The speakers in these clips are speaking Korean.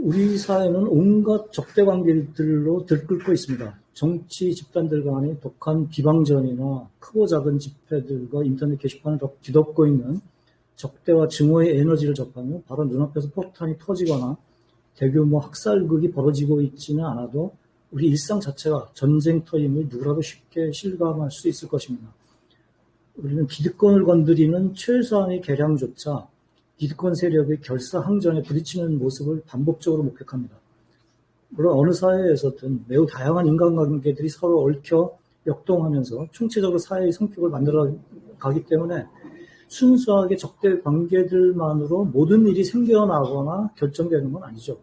우리 사회는 온갖 적대 관계들로 들끓고 있습니다. 정치 집단들 간의 독한 비방전이나 크고 작은 집회들과 인터넷 게시판을 뒤덮고 있는 적대와 증오의 에너지를 접하며 바로 눈앞에서 폭탄이 터지거나 대규모 학살극이 벌어지고 있지는 않아도 우리 일상 자체가 전쟁터임을 누구라도 쉽게 실감할 수 있을 것입니다. 우리는 기득권을 건드리는 최소한의 계량조차 기득권 세력의 결사항전에 부딪히는 모습을 반복적으로 목격합니다. 물론 어느 사회에서든 매우 다양한 인간관계들이 서로 얽혀 역동하면서 총체적으로 사회의 성격을 만들어 가기 때문에 순수하게 적대 관계들만으로 모든 일이 생겨나거나 결정되는 건 아니죠.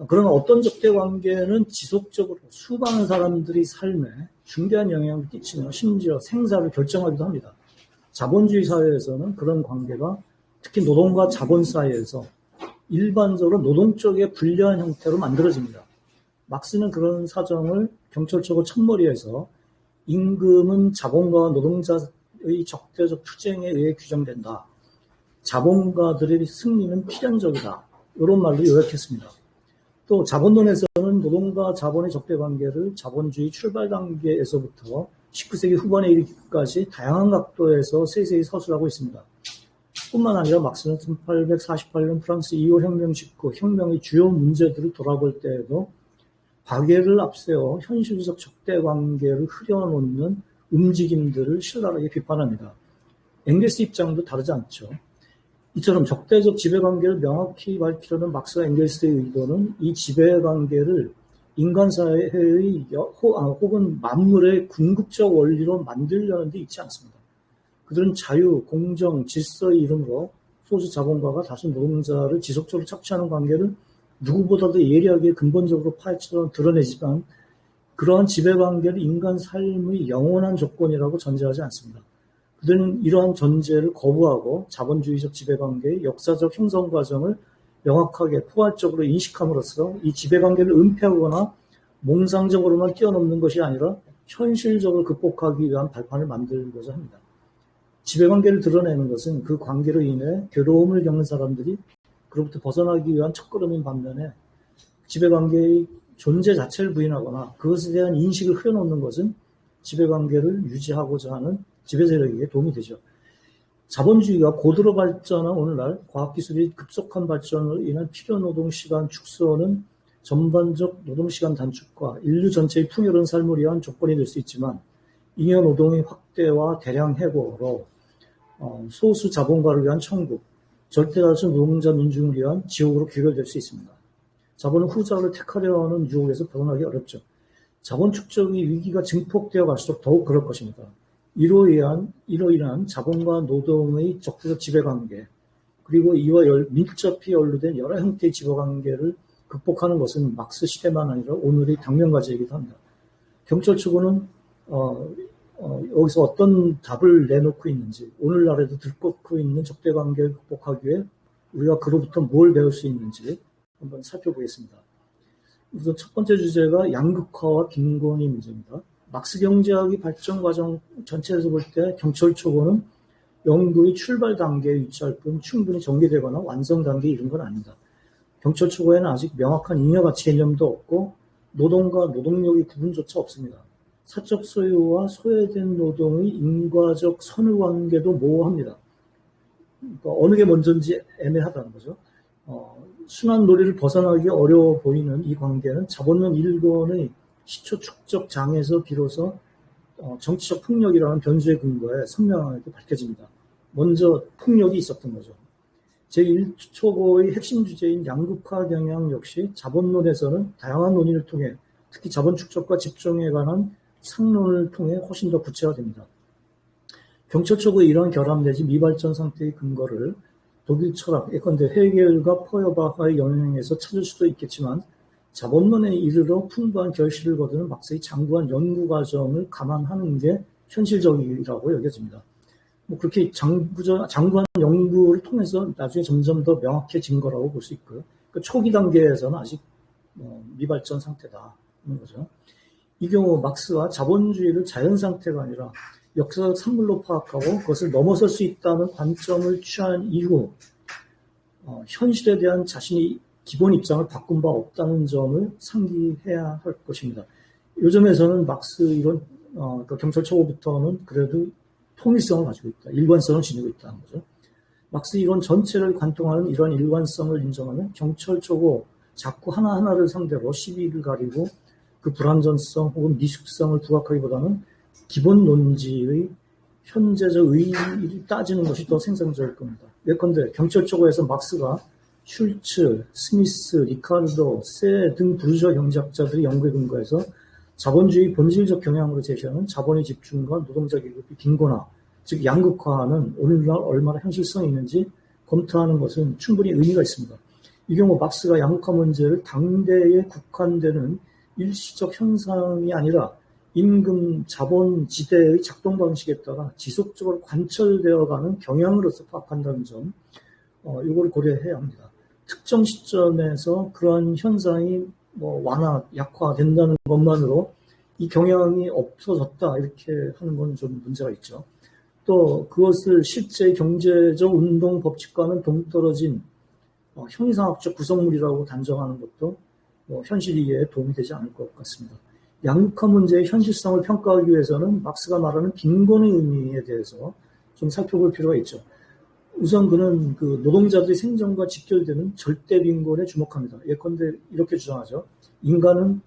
그러나 어떤 적대 관계는 지속적으로 수많은 사람들이 삶에 중대한 영향을 끼치며 심지어 생사를 결정하기도 합니다. 자본주의 사회에서는 그런 관계가 특히 노동과 자본 사이에서 일반적으로 노동 쪽에 불리한 형태로 만들어집니다. 막스는 그런 사정을 경철초고 첫머리에서 임금은 자본가와 노동자의 적대적 투쟁에 의해 규정된다. 자본가들의 승리는 필연적이다. 이런 말로 요약했습니다. 또 자본론에서는 노동과 자본의 적대 관계를 자본주의 출발 단계에서부터 19세기 후반에 이르기까지 다양한 각도에서 세세히 서술하고 있습니다. 뿐만 아니라 막스는 1848년 프랑스 2호 혁명 직후 혁명의 주요 문제들을 돌아볼 때에도 박애를 앞세워 현실적 적대 관계를 흐려놓는 움직임들을 신랄하게 비판합니다. 엥겔스 입장도 다르지 않죠. 이처럼 적대적 지배관계를 명확히 밝히려는 막스와 엥겔스의 의도는 이 지배관계를 인간사회의 혹은 만물의 궁극적 원리로 만들려는 데 있지 않습니다. 그들은 자유, 공정, 질서의 이름으로 소수 자본가가 다수 노동자를 지속적으로 착취하는 관계를 누구보다도 예리하게 근본적으로 파헤쳐 드러내지만 그러한 지배관계를 인간 삶의 영원한 조건이라고 전제하지 않습니다. 그들은 이러한 전제를 거부하고 자본주의적 지배관계의 역사적 형성 과정을 명확하게 포괄적으로 인식함으로써 이 지배관계를 은폐하거나 몽상적으로만 뛰어넘는 것이 아니라 현실적으로 극복하기 위한 발판을 만들고자 합니다. 지배관계를 드러내는 것은 그 관계로 인해 괴로움을 겪는 사람들이 그로부터 벗어나기 위한 첫걸음인 반면에 지배관계의 존재 자체를 부인하거나 그것에 대한 인식을 흐려놓는 것은 지배관계를 유지하고자 하는 지배세력에게 도움이 되죠. 자본주의가 고도로 발전한 오늘날 과학기술이 급속한 발전으로 인한 필요노동시간 축소는 전반적 노동시간 단축과 인류 전체의 풍요로운 삶을 위한 조건이 될 수 있지만 잉여노동의 확대와 대량 해고로 소수 자본가를 위한 천국, 절대다수 노동자 민중을 위한 지옥으로 귀결될 수 있습니다. 자본은 후자를 택하려 하는 유혹에서 벗어나기 어렵죠. 자본 축적의 위기가 증폭되어 갈수록 더욱 그럴 것입니다. 이로 인한 자본과 노동의 적대적 지배관계, 그리고 이와 밀접히 연루된 여러 형태의 지배관계를 극복하는 것은 막스 시대만 아니라 오늘의 당면과제이기도 합니다. 경철초고는 여기서 어떤 답을 내놓고 있는지, 오늘날에도 들끓고 있는 적대관계를 극복하기 위해 우리가 그로부터 뭘 배울 수 있는지 한번 살펴보겠습니다. 우선 첫 번째 주제가 양극화와 빈곤의 문제입니다. 막스 경제학의 발전 과정 전체에서 볼 때 경철초고는 연구의 출발 단계에 위치할 뿐 충분히 전개되거나 완성 단계에 이른 건 아닙니다. 경철초고에는 아직 명확한 잉여가치 개념도 없고 노동과 노동력의 구분조차 없습니다. 사적 소유와 소외된 노동의 인과적 선후관계도 모호합니다. 그러니까 어느 게 먼저인지 애매하다는 거죠. 순환 논리를 벗어나기 어려워 보이는 이 관계는 자본론 일본의 시초 축적 장에서 비로소 정치적 폭력이라는 변수의 근거에 선명하게 밝혀집니다. 먼저 폭력이 있었던 거죠. 제1초고의 핵심 주제인 양극화 경향 역시 자본론에서는 다양한 논의를 통해 특히 자본 축적과 집중에 관한 상론을 통해 훨씬 더 구체화됩니다. 경철초고의 이러한 결함 내지 미발전 상태의 근거를 독일 철학, 예컨대 헤겔과 포여바하의 영향에서 찾을 수도 있겠지만 자본론에 이르러 풍부한 결실을 거두는 막스의 장구한 연구 과정을 감안하는 게 현실적이라고 여겨집니다. 그렇게 장구한 연구를 통해서 나중에 점점 더 명확해진 거라고 볼 수 있고요. 그 초기 단계에서는 아직 미발전 상태다는 거죠. 이 경우 막스와 자본주의를 자연 상태가 아니라 역사적 산물로 파악하고 그것을 넘어설 수 있다는 관점을 취한 이후 현실에 대한 자신의 기본 입장을 바꾼 바 없다는 점을 상기해야 할 것입니다. 요즘에서는 막스 이론, 그 경찰 처우부터는 그래도 통일성을 가지고 있다. 일관성을 지니고 있다는 거죠. 막스 이론 전체를 관통하는 이러한 일관성을 인정하면 경찰 초고 자꾸 하나하나를 상대로 시비를 가리고 그 불완전성 혹은 미숙성을 부각하기보다는 기본 논지의 현재적 의의를 따지는 것이 더 생산적일 겁니다. 예컨대 경찰 초고에서 막스가 슐츠, 스미스, 리카르도, 세 등 부르주아 경제학자들의 연구에 근거해서 자본주의 본질적 경향으로 제시하는 자본의 집중과 노동자 계급의 빈곤화, 즉 양극화는 오늘날 얼마나 현실성이 있는지 검토하는 것은 충분히 의미가 있습니다. 이 경우 막스가 양극화 문제를 당대에 국한되는 일시적 현상이 아니라 임금 자본지대의 작동 방식에 따라 지속적으로 관철되어가는 경향으로서 파악한다는 점, 이걸 고려해야 합니다. 특정 시점에서 그런 현상이 완화, 약화된다는 것만으로 이 경향이 없어졌다 이렇게 하는 건 좀 문제가 있죠. 또 그것을 실제 경제적 운동 법칙과는 동떨어진 형이상학적 구성물이라고 단정하는 것도 현실 이해에 도움이 되지 않을 것 같습니다. 양극화 문제의 현실성을 평가하기 위해서는 막스가 말하는 빈곤의 의미에 대해서 좀 살펴볼 필요가 있죠. 우선 그는 그 노동자들의 생존과 직결되는 절대 빈곤에 주목합니다. 예컨대 이렇게 주장하죠. 인간은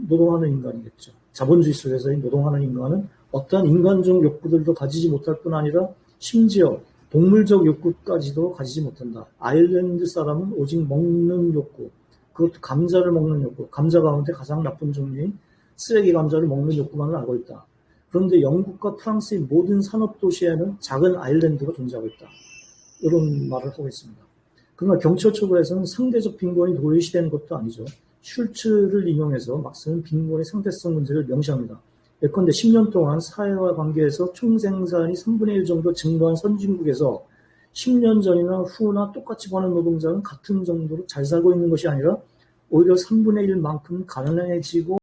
노동하는 인간이겠죠. 자본주의 속에서의 노동하는 인간은 어떠한 인간적 욕구들도 가지지 못할 뿐 아니라 심지어 동물적 욕구까지도 가지지 못한다. 아일랜드 사람은 오직 먹는 욕구, 그것도 감자를 먹는 욕구, 감자 가운데 가장 나쁜 종류인 쓰레기 감자를 먹는 욕구만을 알고 있다. 그런데 영국과 프랑스의 모든 산업도시에는 작은 아일랜드가 존재하고 있다. 이런 말을 하고 있습니다. 그러나 경찰 초고에서는 상대적 빈곤이 도외시되는 것도 아니죠. 슐츠를 인용해서 막스는 빈곤의 상대성 문제를 명시합니다. 예컨대 10년 동안 사회와 관계에서 총생산이 3분의 1 정도 증가한 선진국에서 10년 전이나 후나 똑같이 버는 노동자는 같은 정도로 잘 살고 있는 것이 아니라 오히려 3분의 1만큼 가난해지고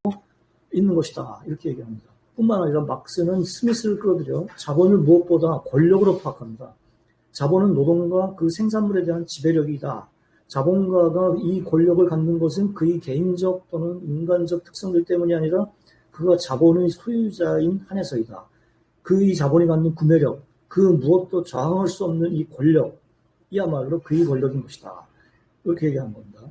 있는 것이다. 이렇게 얘기합니다. 뿐만 아니라 막스는 스미스를 끌어들여 자본을 무엇보다 권력으로 파악합니다. 자본은 노동과 그 생산물에 대한 지배력이다. 자본가가 이 권력을 갖는 것은 그의 개인적 또는 인간적 특성들 때문이 아니라 그가 자본의 소유자인 한해서이다. 그의 자본이 갖는 구매력, 그 무엇도 저항할 수 없는 이 권력이야말로 그의 권력인 것이다. 이렇게 얘기한 겁니다.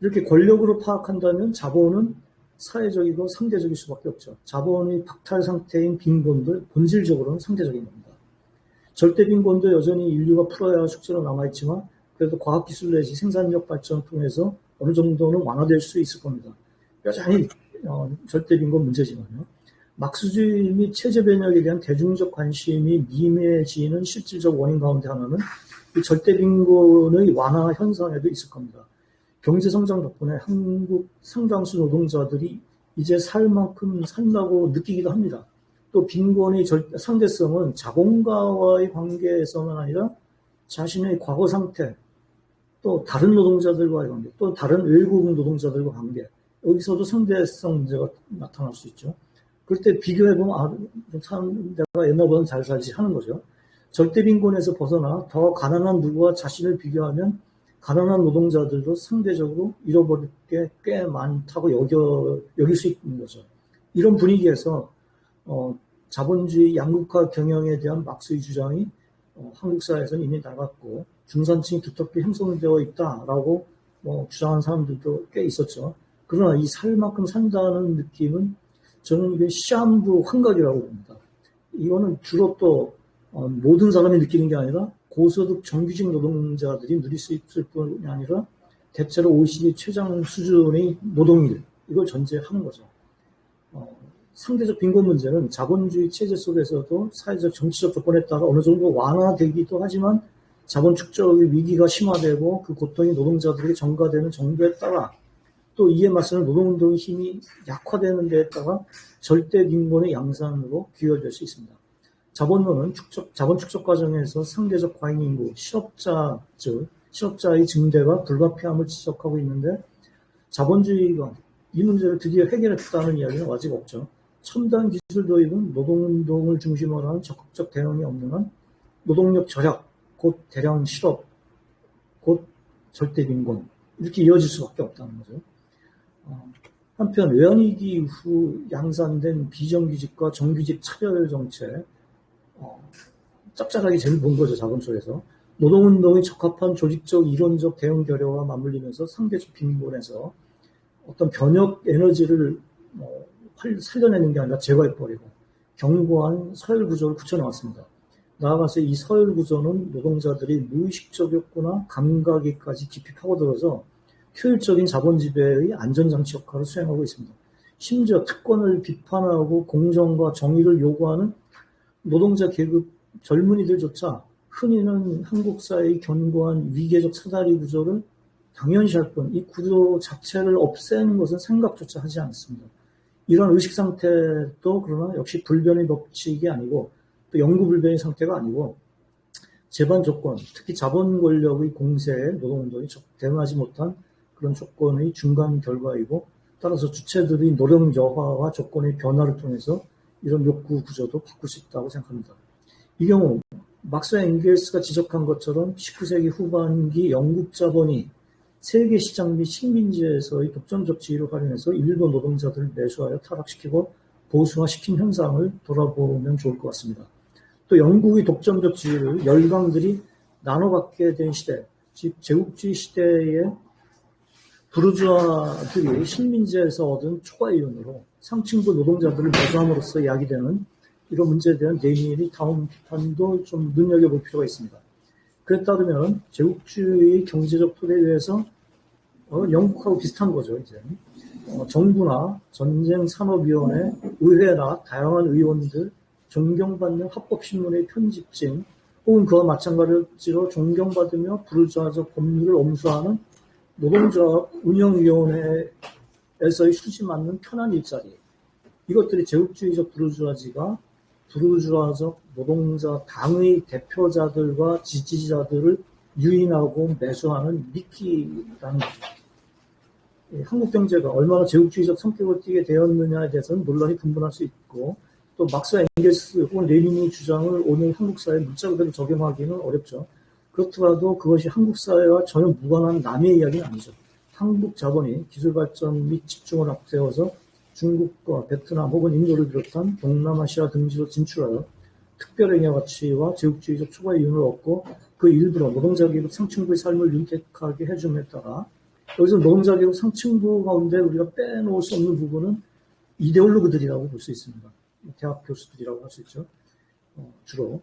이렇게 권력으로 파악한다면 자본은 사회적이고 상대적일 수밖에 없죠. 자본의 박탈 상태인 빈곤도 본질적으로는 상대적인 겁니다. 절대 빈곤도 여전히 인류가 풀어야 할 숙제로 남아있지만 그래도 과학기술 내지 생산력 발전을 통해서 어느 정도는 완화될 수 있을 겁니다. 여전히 절대 빈곤 문제지만요. 막스주의 및 체제 변혁에 대한 대중적 관심이 미미해지는 실질적 원인 가운데 하나는 이 절대 빈곤의 완화 현상에도 있을 겁니다. 경제 성장 덕분에 한국 상당수 노동자들이 이제 살 만큼 산다고 느끼기도 합니다. 또 빈곤의 상대성은 자본가와의 관계에서는 아니라 자신의 과거 상태, 또 다른 노동자들과의 관계, 또 다른 외국 노동자들과 관계, 여기서도 상대성 문제가 나타날 수 있죠. 그럴 때 비교해보면 내가 옛날보다는 잘 살지 하는 거죠. 절대 빈곤에서 벗어나 더 가난한 누구와 자신을 비교하면 가난한 노동자들도 상대적으로 잃어버릴 게 꽤 많다고 여길 수 있는 거죠. 이런 분위기에서 자본주의 양극화 경영에 대한 막스의 주장이 한국 사회에서는 이미 나갔고 중산층이 두텁게 형성되어 있다라고 주장하는 사람들도 꽤 있었죠. 그러나 이 살 만큼 산다는 느낌은 저는 이게 시한부 환각이라고 봅니다. 이거는 주로 또 모든 사람이 느끼는 게 아니라 고소득 정규직 노동자들이 누릴 수 있을 뿐이 아니라 대체로 OECD 최장 수준의 노동일, 이걸 전제하는 거죠. 상대적 빈곤 문제는 자본주의 체제 속에서도 사회적 정치적 조건에 따라 어느 정도 완화되기도 하지만 자본 축적의 위기가 심화되고 그 고통이 노동자들에게 전가되는 정도에 따라 또 이에 맞서는 노동운동의 힘이 약화되는 데에 따라 절대 빈곤의 양산으로 귀결될 수 있습니다. 자본론은 자본 축적 과정에서 상대적 과잉 인구, 실업자의 증대가 불가피함을 지적하고 있는데 자본주의가 이 문제를 드디어 해결했다는 이야기는 아직 없죠. 첨단 기술 도입은 노동운동을 중심으로 하는 적극적 대응이 없는 한 노동력 절약, 곧 대량 실업, 곧 절대 빈곤 이렇게 이어질 수밖에 없다는 거죠. 한편 외환위기 이후 양산된 비정규직과 정규직 차별 정책, 짭짤하게 제일 본 거죠. 자금 속에서. 노동운동이 적합한 조직적, 이론적 대응 결여와 맞물리면서 상대적 빈곤에서 어떤 변혁 에너지를 살려내는 게 아니라 제거해버리고 견고한 서열 구조를 굳혀나왔습니다. 나아가서 이 서열 구조는 노동자들이 무의식적이었구나 감각에까지 깊이 파고들어서 효율적인 자본 지배의 안전장치 역할을 수행하고 있습니다. 심지어 특권을 비판하고 공정과 정의를 요구하는 노동자 계급 젊은이들조차 흔히는 한국 사회의 견고한 위계적 사다리 구조를 당연시할 뿐 이 구조 자체를 없애는 것은 생각조차 하지 않습니다. 이런 의식 상태도 그러나 역시 불변의 법칙이 아니고 또 영구불변의 상태가 아니고 제반 조건, 특히 자본 권력의 공세에 노동운동이 대응하지 못한 그런 조건의 중간 결과이고 따라서 주체들의 노력 여하와 조건의 변화를 통해서 이런 욕구 구조도 바꿀 수 있다고 생각합니다. 이 경우 막스 앵겔스가 지적한 것처럼 19세기 후반기 영국 자본이 세계 시장 및 식민지에서의 독점적 지위를 활용해서 일부 노동자들을 매수하여 타락시키고 보수화시킨 현상을 돌아보면 좋을 것 같습니다. 또 영국의 독점적 지위를 열강들이 나눠갖게 된 시대, 즉 제국주의 시대에 부르주아들이 식민지에서 얻은 초과 이윤으로 상층부 노동자들을 매수함으로써 야기되는 이런 문제에 대한 레닌의 다음 비판도 좀 눈여겨볼 필요가 있습니다. 그에 따르면 제국주의 경제적 토대에 의해서 영국하고 비슷한 거죠. 이제 정부나 전쟁산업위원회, 의회나 다양한 의원들, 존경받는 합법신문의 편집진 혹은 그와 마찬가지로 존경받으며 부르주아적 법률을 엄수하는 노동조합 운영위원회에서의 수지 맞는 편한 일자리, 이것들이 제국주의적 부르주아적 노동자 당의 대표자들과 지지자들을 유인하고 매수하는 미끼라는 거죠. 한국 경제가 얼마나 제국주의적 성격을 띠게 되었느냐에 대해서는 논란이 분분할 수 있고 또 막스 앵겔스 혹은 레닌의 주장을 오늘 한국 사회에 문자 그대로 적용하기는 어렵죠. 그렇더라도 그것이 한국 사회와 전혀 무관한 남의 이야기는 아니죠. 한국 자본이 기술 발전 및 집중을 앞세워서 중국과 베트남 혹은 인도를 비롯한 동남아시아 등지로 진출하여 특별행위 가치와 제국주의적 초과 이윤을 얻고 그 일부러 노동자 계급 상층부의 삶을 윤택하게 해줌에 따라 여기서 노동자 계급 상층부 가운데 우리가 빼놓을 수 없는 부분은 이데올로그들이라고 볼 수 있습니다. 대학 교수들이라고 할 수 있죠. 주로.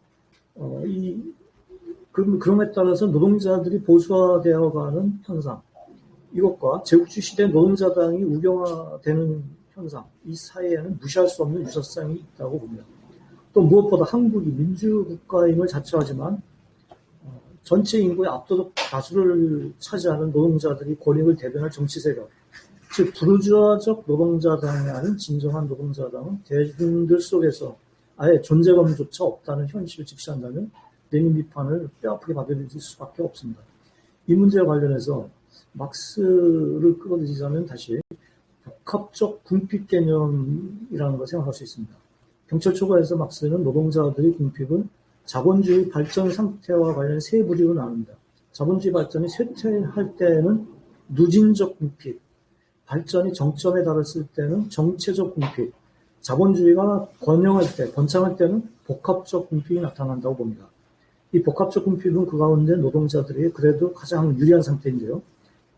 그럼에 따라서 노동자들이 보수화되어가는 현상, 이것과 제국주의 시대 노동자당이 우경화되는 현상, 이 사이에는 무시할 수 없는 유사성이 있다고 봅니다. 또 무엇보다 한국이 민주국가임을 자처하지만 전체 인구의 압도적 다수를 차지하는 노동자들이 권익을 대변할 정치 세력, 즉 부르주아적 노동자당이 아닌 진정한 노동자당은 대중들 속에서 아예 존재감조차 없다는 현실을 직시한다면 레닌 비판을 뼈아프게 받아들일 수밖에 없습니다. 이 문제와 관련해서 막스를 끌어들이자면 다시 복합적 궁핍 개념이라는 걸 생각할 수 있습니다. 경철 초과에서 막스는 노동자들의 궁핍을 자본주의 발전 상태와 관련 세 부류로 나눕니다. 자본주의 발전이 쇠퇴할 때에는 누진적 궁핍, 발전이 정점에 달했을 때는 정체적 궁핍, 자본주의가 번영할 때, 번창할 때는 복합적 궁핍이 나타난다고 봅니다. 이 복합적 궁핍은 그 가운데 노동자들이 그래도 가장 유리한 상태인데요.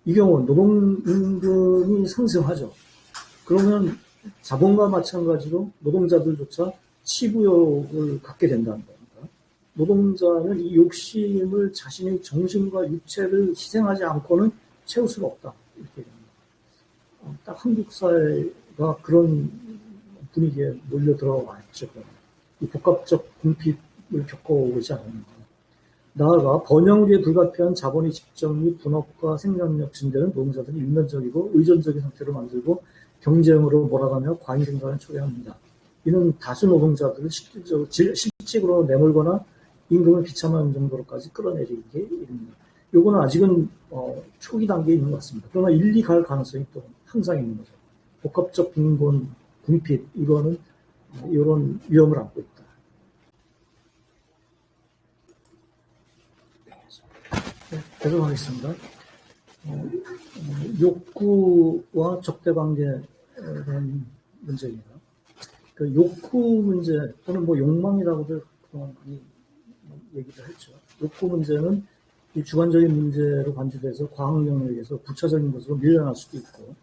이 경우 노동임금이 상승하죠. 그러면 자본과 마찬가지로 노동자들조차 치부욕을 갖게 된다는 겁니다. 노동자는 이 욕심을 자신의 정신과 육체를 희생하지 않고는 채울 수가 없다. 이렇게 됩니다. 딱 한국 사회가 그런 분위기에 몰려 들어와 있죠. 이 복합적 궁핍을 겪어오고 있지 않습니까? 나아가 번영기에 불가피한 자본의 집정 및 분업과 생산력 증대는 노동자들이 일면적이고 의존적인 상태로 만들고 경쟁으로 몰아가며 과잉 생산을 초래합니다. 이는 다수 노동자들을 실직으로 내몰거나 임금을 비참한 정도로까지 끌어내리게 이릅니다. 요거는 아직은 초기 단계에 있는 것 같습니다. 그러나 일리 갈 가능성이 또 항상 있는 거죠. 복합적 빈곤, 궁핍, 이거는 이런 위험을 안고 있다. 네, 계속하겠습니다. 욕구와 적대관계라는 문제입니다. 그 욕구 문제 또는 뭐 욕망이라고도 많이 얘기를 했죠. 욕구 문제는 이 주관적인 문제로 간주돼서 과학 영역에서 부차적인 것으로 밀려날 수도 있고,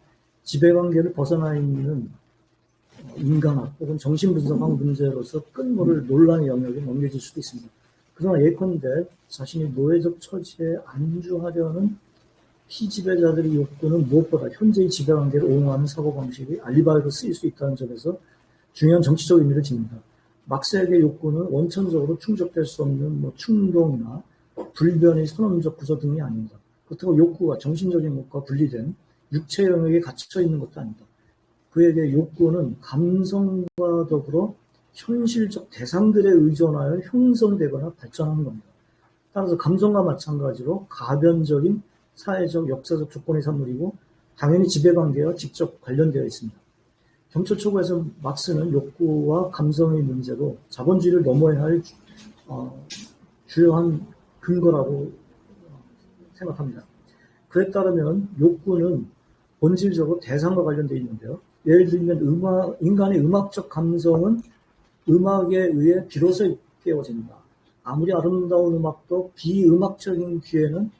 지배관계를 벗어나 있는 인간학 혹은 정신분석학 문제로서 끝모를 논란의 영역에 넘겨질 수도 있습니다. 그러나 예컨대 자신이 노예적 처지에 안주하려는 피지배자들의 욕구는 무엇보다 현재의 지배관계를 옹호하는 사고방식이 알리바이로 쓰일 수 있다는 점에서 중요한 정치적 의미를 지닙니다. 막스에게 욕구는 원천적으로 충족될 수 없는 충동이나 불변의 선언적 구조 등이 아닙니다. 그렇다고 욕구가 정신적인 것과 분리된 육체 영역에 갇혀 있는 것도 아닙니다. 그에게 욕구는 감성과 더불어 현실적 대상들에 의존하여 형성되거나 발전하는 겁니다. 따라서 감성과 마찬가지로 가변적인 사회적, 역사적 조건의 산물이고 당연히 지배관계와 직접 관련되어 있습니다. 경초 초고에서 막스는 욕구와 감성의 문제로 자본주의를 넘어야 할 주요한 근거라고 생각합니다. 그에 따르면 욕구는 본질적으로 대상과 관련되어 있는데요. 예를 들면 인간의 음악적 감성은 음악에 의해 비로소 깨워집니다. 아무리 아름다운 음악도 비음악적인 귀에는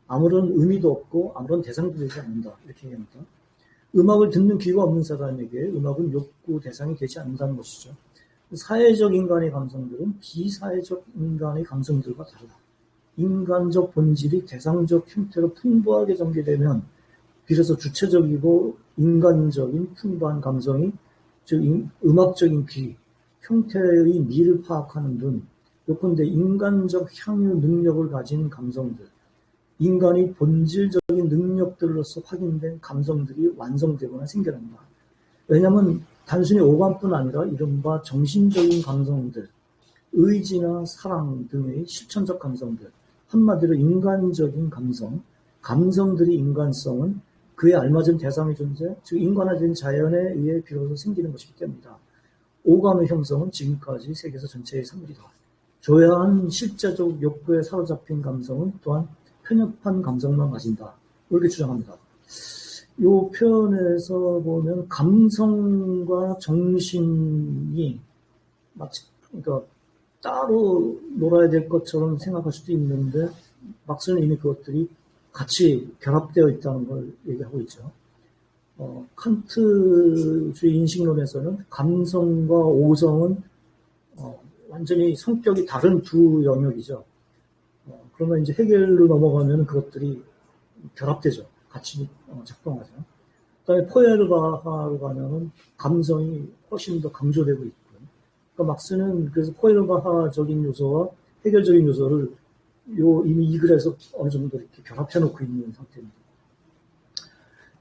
아무런 의미도 없고 아무런 대상도 되지 않는다. 이렇게 얘기합니다. 음악을 듣는 귀가 없는 사람에게 음악은 욕구 대상이 되지 않는다는 것이죠. 사회적 인간의 감성들은 비사회적 인간의 감성들과 다르다. 인간적 본질이 대상적 형태로 풍부하게 전개되면 비로소 주체적이고 인간적인 풍부한 감성이, 즉 음악적인 귀, 형태의 미를 파악하는 눈, 요컨대 인간적 향유 능력을 가진 감성들, 인간이 본질적인 능력들로서 확인된 감성들이 완성되거나 생겨납니다. 왜냐하면 단순히 오감뿐 아니라 이른바 정신적인 감성들, 의지나 사랑 등의 실천적 감성들, 한마디로 인간적인 감성, 감성들이 인간성은 그에 알맞은 대상의 존재, 즉 인간화된 자연에 의해 비로소 생기는 것이기 때문이다. 오감의 형성은 지금까지 세계에서 전체의 산물이다. 조야한 실제적 욕구에 사로잡힌 감성은 또한 편협한 감성만 가진다. 이렇게 주장합니다. 이 표현에서 보면 감성과 정신이 마치 그러니까 따로 놀아야 될 것처럼 생각할 수도 있는데 막스는 이미 그것들이 같이 결합되어 있다는 걸 얘기하고 있죠. 칸트주의 인식론에서는 감성과 오성은 완전히 성격이 다른 두 영역이죠. 그러면 이제 해결로 넘어가면 그것들이 결합되죠. 같이 작동하죠. 그다음에 포에르바하로 가면은 감성이 훨씬 더 강조되고 있고요. 그러니까 막스는 그래서 포에르바하적인 요소와 해결적인 요소를 이미 이 글에서 어느 정도 이렇게 결합해 놓고 있는 상태입니다.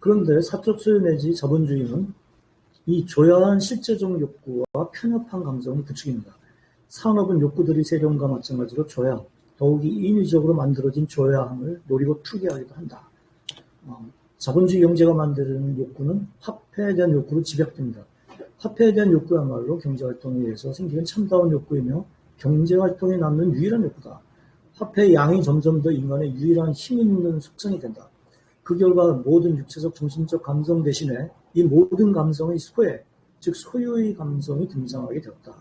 그런데 사적 소유 내지 자본주의는 이 조야한 실제적 욕구와 편협한 감성을 부추깁니다. 산업은 욕구들이 세련과 마찬가지로 조야, 더욱이 인위적으로 만들어진 조야함을 노리고 투기하기도 한다. 자본주의 경제가 만드는 욕구는 화폐에 대한 욕구로 집약됩니다. 화폐에 대한 욕구야말로 경제활동에 의해서 생기는 참다운 욕구이며 경제활동에 남는 유일한 욕구다. 화폐의 양이 점점 더 인간의 유일한 힘 있는 속성이 된다. 그 결과 모든 육체적, 정신적 감성 대신에 이 모든 감성의 소외, 즉 소유의 감성이 등장하게 되었다.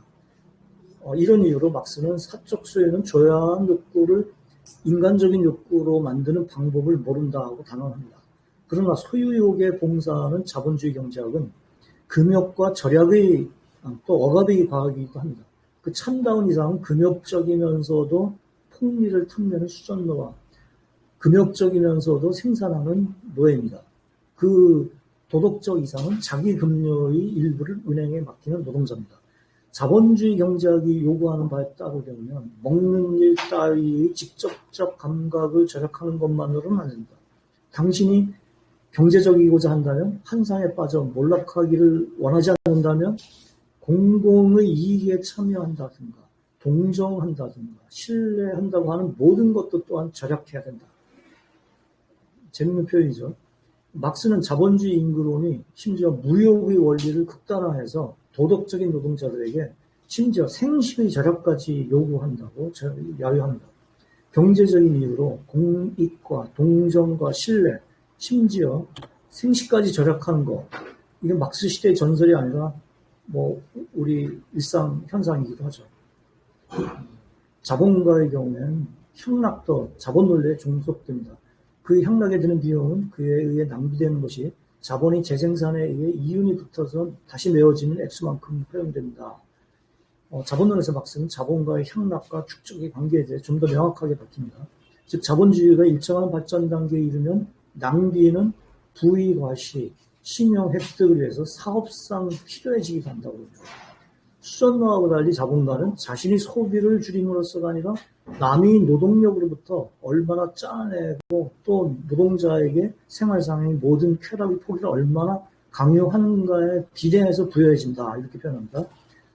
이런 이유로 막스는 사적 소유는 조야한 욕구를 인간적인 욕구로 만드는 방법을 모른다고 단언합니다. 그러나 소유욕에 봉사하는 자본주의 경제학은 금욕과 절약의 또 억압의 과학이기도 합니다. 그 참다운 이상은 금욕적이면서도 폭리를 탐내는 수전노와 금욕적이면서도 생산하는 노예입니다. 그 도덕적 이상은 자기 급료의 일부를 은행에 맡기는 노동자입니다. 자본주의 경제학이 요구하는 바에 따르려면 먹는 일 따위의 직접적 감각을 절약하는 것만으로는 안 됩니다. 당신이 경제적이고자 한다면, 환상에 빠져 몰락하기를 원하지 않는다면 공공의 이익에 참여한다든가 동정한다든가 신뢰한다고 하는 모든 것도 또한 절약해야 된다. 재밌는 표현이죠. 막스는 자본주의 인구론이 심지어 무역의 원리를 극단화해서 도덕적인 노동자들에게 심지어 생식의 절약까지 요구한다고 야유합니다. 경제적인 이유로 공익과 동정과 신뢰, 심지어 생식까지 절약하는 거, 이게 막스 시대의 전설이 아니라 뭐 우리 일상 현상이기도 하죠. 자본가의 경우에는 향락도 자본 논리에 종속됩니다. 그 향락에 드는 비용은 그에 의해 낭비되는 것이 자본이 재생산에 의해 이윤이 붙어서 다시 메워지는 액수만큼 허용됩니다. 자본론에서 막스는 자본가의 향락과 축적의 관계에 대해 좀 더 명확하게 밝힙니다. 즉 자본주의가 일정한 발전 단계에 이르면 낭비는 부의 과시, 신용 획득을 위해서 사업상 필요해지기도 한다고 합니다. 수전노하고 달리 자본가는 자신이 소비를 줄임으로써가 아니라 남이 노동력으로부터 얼마나 짜내고 또 노동자에게 생활상의 모든 쾌락의 포기를 얼마나 강요하는가에 비례해서 부여해진다, 이렇게 표현합니다.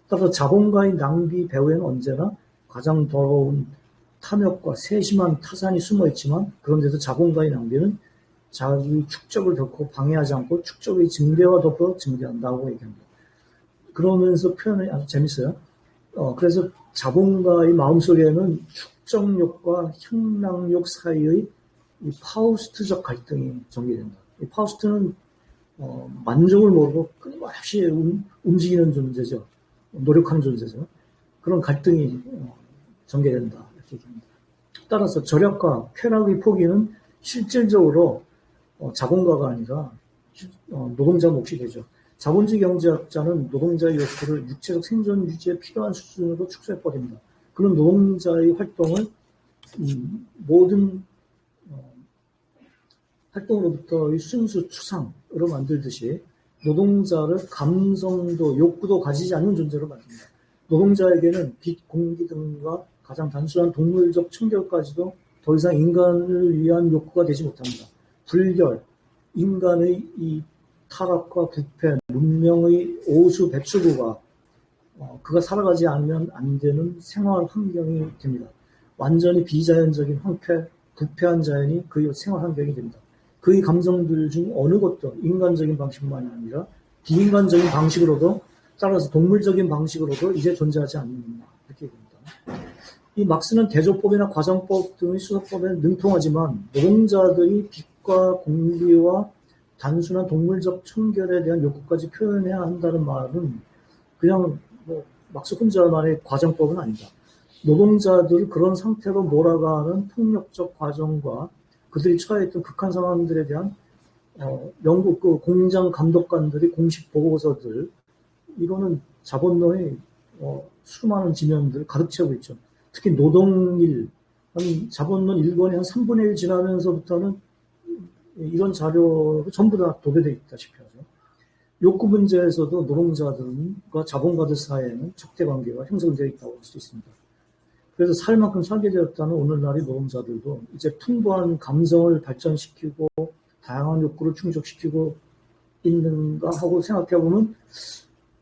따라서 자본가의 낭비 배후에는 언제나 가장 더러운 탐욕과 세심한 타산이 숨어있지만, 그런데도 자본가의 낭비는 자기 축적을 결코 방해하지 않고 축적의 증대와 더불어 증대한다고 얘기합니다. 그러면서 표현이 아주 재밌어요. 그래서 자본가의 마음속에는 축적욕과 향락욕 사이의 이 파우스트적 갈등이 전개된다. 이 파우스트는 만족을 모르고 끊임없이 움직이는 존재죠. 노력하는 존재죠. 그런 갈등이 전개된다, 이렇게 얘기합니다. 따라서 절약과 쾌락의 포기는 실질적으로 자본가가 아니라 노동자 몫이 되죠. 자본주의 경제학자는 노동자의 욕구를 육체적 생존 유지에 필요한 수준으로 축소해버립니다. 그런 노동자의 활동을 모든 활동으로부터의 순수 추상으로 만들듯이 노동자를 감성도 욕구도 가지지 않는 존재로 만듭니다. 노동자에게는 빛, 공기 등과 가장 단순한 동물적 청결까지도 더 이상 인간을 위한 욕구가 되지 못합니다. 불결, 인간의 이 타락과 부패, 문명의 오수 배출구가 그가 살아가지 않으면 안 되는 생활 환경이 됩니다. 완전히 비자연적인 황폐, 부패한 자연이 그의 생활 환경이 됩니다. 그의 감정들 중 어느 것도 인간적인 방식만이 아니라 비인간적인 방식으로도, 따라서 동물적인 방식으로도 이제 존재하지 않는다, 이렇게 얘기합니다. 이 막스는 대조법이나 과정법 등의 수사법에 능통하지만 노동자들이 빛과 공기와 단순한 동물적 청결에 대한 욕구까지 표현해야 한다는 말은 그냥 막스 혼자만의 과정법은 아니다. 노동자들을 그런 상태로 몰아가는 폭력적 과정과 그들이 처해있던 극한 상황들에 대한 영국 그 공장 감독관들이 공식 보고서들, 이거는 자본론의 수많은 지면들 가득 채우고 있죠. 특히 노동일, 자본론 1권이 한 3분의 1 지나면서부터는 이런 자료로 전부 다 도배되어 있다시피 하죠. 욕구 문제에서도 노동자들과 자본가들 사이에는 적대관계가 형성되어 있다고 할 수 있습니다. 그래서 살 만큼 살게 되었다는 오늘날의 노동자들도 이제 풍부한 감성을 발전시키고 다양한 욕구를 충족시키고 있는가 하고 생각해보면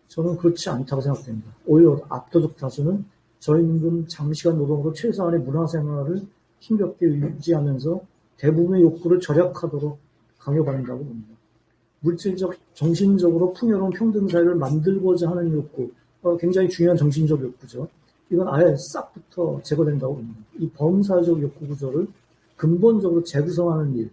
저는 그렇지 않다고 생각됩니다. 오히려 압도적 다수는 저임금 장시간 노동으로 최소한의 문화생활을 힘겹게 유지하면서 대부분의 욕구를 절약하도록 강요받는다고 봅니다. 물질적, 정신적으로 풍요로운 평등사회를 만들고자 하는 욕구, 굉장히 중요한 정신적 욕구죠. 이건 아예 싹부터 제거된다고 봅니다. 이 범사회적 욕구 구조를 근본적으로 재구성하는 일,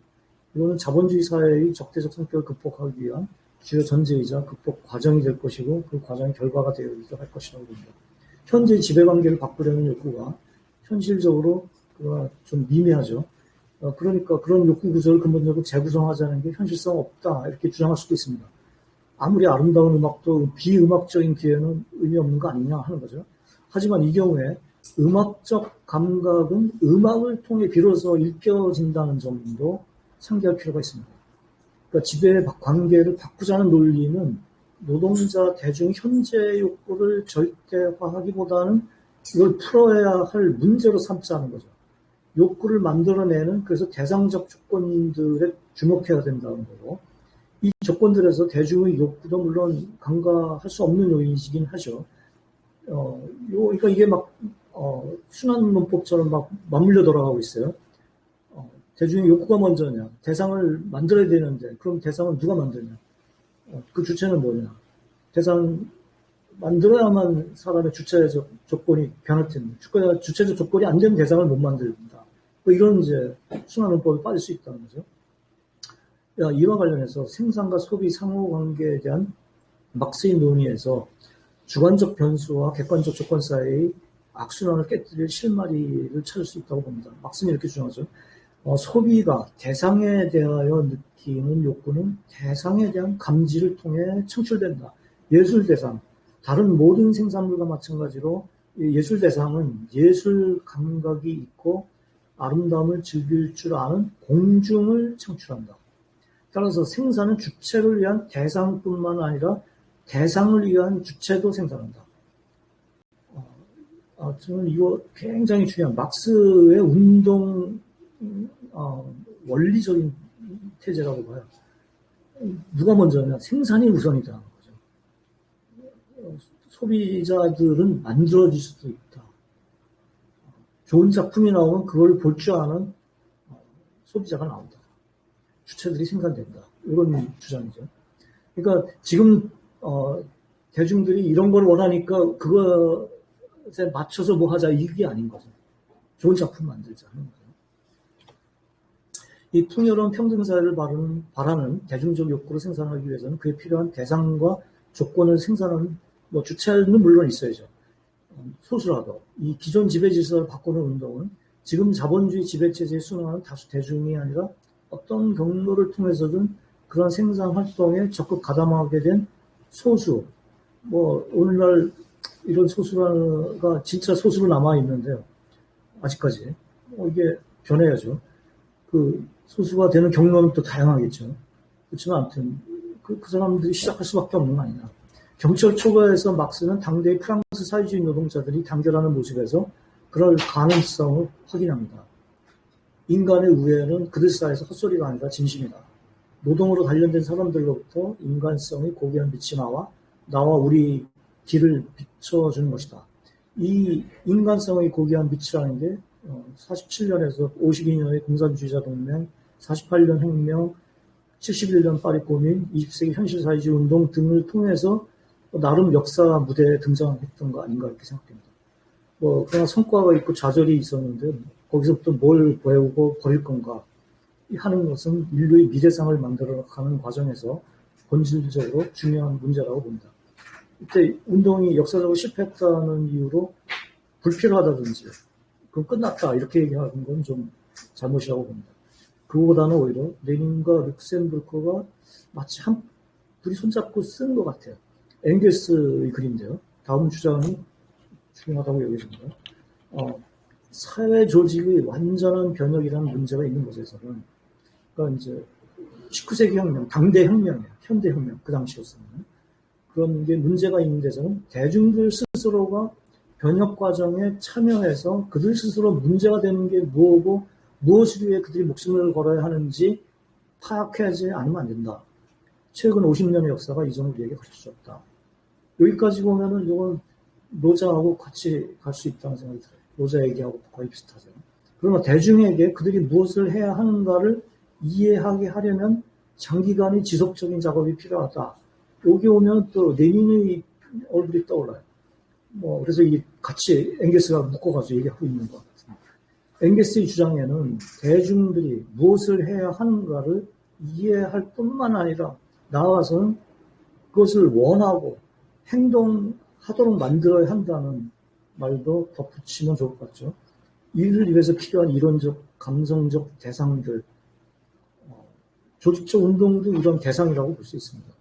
이거는 자본주의 사회의 적대적 성격을 극복하기 위한 주요 전제이자 극복 과정이 될 것이고 그 과정의 결과가 되어야도 할 것이라고 봅니다. 현재 지배관계를 바꾸려는 욕구가 현실적으로 좀 미미하죠. 그러니까 그런 욕구 구조를 근본적으로 재구성하자는 게 현실성 없다, 이렇게 주장할 수도 있습니다. 아무리 아름다운 음악도 비음악적인 기회는 의미 없는 거 아니냐 하는 거죠. 하지만 이 경우에 음악적 감각은 음악을 통해 비로소 일깨워진다는 점도 상기할 필요가 있습니다. 그러니까 지배 관계를 바꾸자는 논리는 노동자 대중 현재 욕구를 절대화하기보다는 이걸 풀어야 할 문제로 삼자는 거죠. 욕구를 만들어내는, 그래서 대상적 조건들에 주목해야 된다는 거고, 이 조건들에서 대중의 욕구도 물론 간과할 수 없는 요인이긴 하죠. 그러니까 이게 순환 문법처럼 맞물려 돌아가고 있어요. 대중의 욕구가 먼저냐, 대상을 만들어야 되는데, 그럼 대상은 누가 만드냐? 그 주체는 뭐냐? 대상 만들어야만 사람의 주체적 조건이 변할 텐데, 주체적 조건이 안 되는 대상을 못 만든다. 이런 이제 순환 문법에 빠질 수 있다는 거죠. 이와 관련해서 생산과 소비 상호관계에 대한 막스의 논의에서 주관적 변수와 객관적 조건 사이의 악순환을 깨뜨릴 실마리를 찾을 수 있다고 봅니다. 막스는 이렇게 주장하죠. 소비가 대상에 대하여 느끼는 욕구는 대상에 대한 감지를 통해 창출된다. 예술 대상, 다른 모든 생산물과 마찬가지로 예술 대상은 예술 감각이 있고 아름다움을 즐길 줄 아는 공중을 창출한다. 따라서 생산은 주체를 위한 대상뿐만 아니라 대상을 위한 주체도 생산한다. 저는 이거 굉장히 중요한 막스의 운동 원리적인 태제라고 봐요. 누가 먼저냐? 생산이 우선이라는 거죠. 소비자들은 만들어질 수도 있다. 좋은 작품이 나오면 그걸 볼 줄 아는 소비자가 나온다. 주체들이 생산된다. 이런 주장이죠. 그러니까 지금 대중들이 이런 걸 원하니까 그것에 맞춰서 뭐 하자 이게 아닌 거죠. 좋은 작품 만들자 하는 거죠. 이 풍요로운 평등사회를 바라는 대중적 욕구를 생산하기 위해서는 그에 필요한 대상과 조건을 생산하는 주체는 물론 있어야죠. 소수라도 이 기존 지배 질서를 바꾸는 운동은 지금 자본주의 지배체제에 순응하는 다수 대중이 아니라 어떤 경로를 통해서든 그런 생산 활동에 적극 가담하게 된 소수, 오늘날 이런 소수가 진짜 소수로 남아 있는데요. 아직까지 이게 변해야죠. 그 소수가 되는 경로는 또 다양하겠죠. 그렇지만 아무튼 그 사람들이 시작할 수밖에 없는 거 아니냐. 경철 초과에서 막스는 당대의 프랑스 사회주의 노동자들이 단결하는 모습에서 그럴 가능성을 확인합니다. 인간의 우애는 그들 사이에서 헛소리가 아니라 진심이다. 노동으로 단련된 사람들로부터 인간성이 고귀한 빛이 나와 우리 길을 비춰주는 것이다. 이 인간성의 고귀한 빛이라는 게 47년에서 52년의 공산주의자 동맹, 48년 혁명, 71년 파리 고민, 20세기 현실사회주의 운동 등을 통해서 나름 역사 무대에 등장했던 거 아닌가 이렇게 생각됩니다. 그러나 성과가 있고 좌절이 있었는데 거기서부터 뭘 배우고 버릴 건가 하는 것은 인류의 미래상을 만들어가는 과정에서 본질적으로 중요한 문제라고 봅니다. 이때 운동이 역사적으로 실패했다는 이유로 불필요하다든지 그럼 끝났다 이렇게 얘기하는 건 좀 잘못이라고 봅니다. 그거보다는 오히려 레닌과 룩셈부르크가 마치 둘이 손잡고 쓴 것 같아요. 엥겔스의 글인데요. 다음 주장이 중요하다고 여겨집니다. 사회 조직의 완전한 변혁이라는 문제가 있는 곳에서는, 그러니까 이제 19세기 혁명, 당대 혁명이에요. 현대 혁명, 그 당시였으면. 그런 게 문제가 있는 데서는 대중들 스스로가 변혁 과정에 참여해서 그들 스스로 문제가 되는 게 뭐고, 무엇을 위해 그들이 목숨을 걸어야 하는지 파악하지 않으면 안 된다. 최근 50년의 역사가 이 점을 우리에게 가르쳐줬다. 여기까지 보면은 이건 노자하고 같이 갈 수 있다는 생각이 들어요. 노자 얘기하고 거의 비슷하죠. 그러나 대중에게 그들이 무엇을 해야 하는가를 이해하게 하려면 장기간의 지속적인 작업이 필요하다. 여기 오면 또 레닌의 얼굴이 떠올라요. 그래서 같이 엥겔스가 묶어가지고 얘기하고 있는 것 같습니다. 엥겔스의 주장에는 대중들이 무엇을 해야 하는가를 이해할 뿐만 아니라 나아가서는 그것을 원하고 행동하도록 만들어야 한다는 말도 덧붙이면 좋을 것 같죠. 이를 위해서 필요한 이론적, 감성적 대상들, 조직적 운동도 이런 대상이라고 볼 수 있습니다.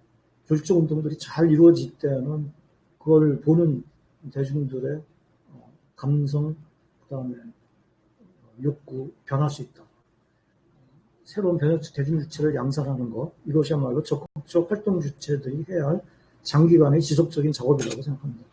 조직적 운동들이 잘 이루어질 때는 그걸 보는 대중들의 감성, 그 다음에 욕구, 변할 수 있다. 새로운 변혁적 대중 주체를 양산하는 것, 이것이야말로 적극적 활동 주체들이 해야 할 장기간의 지속적인 작업이라고 생각합니다.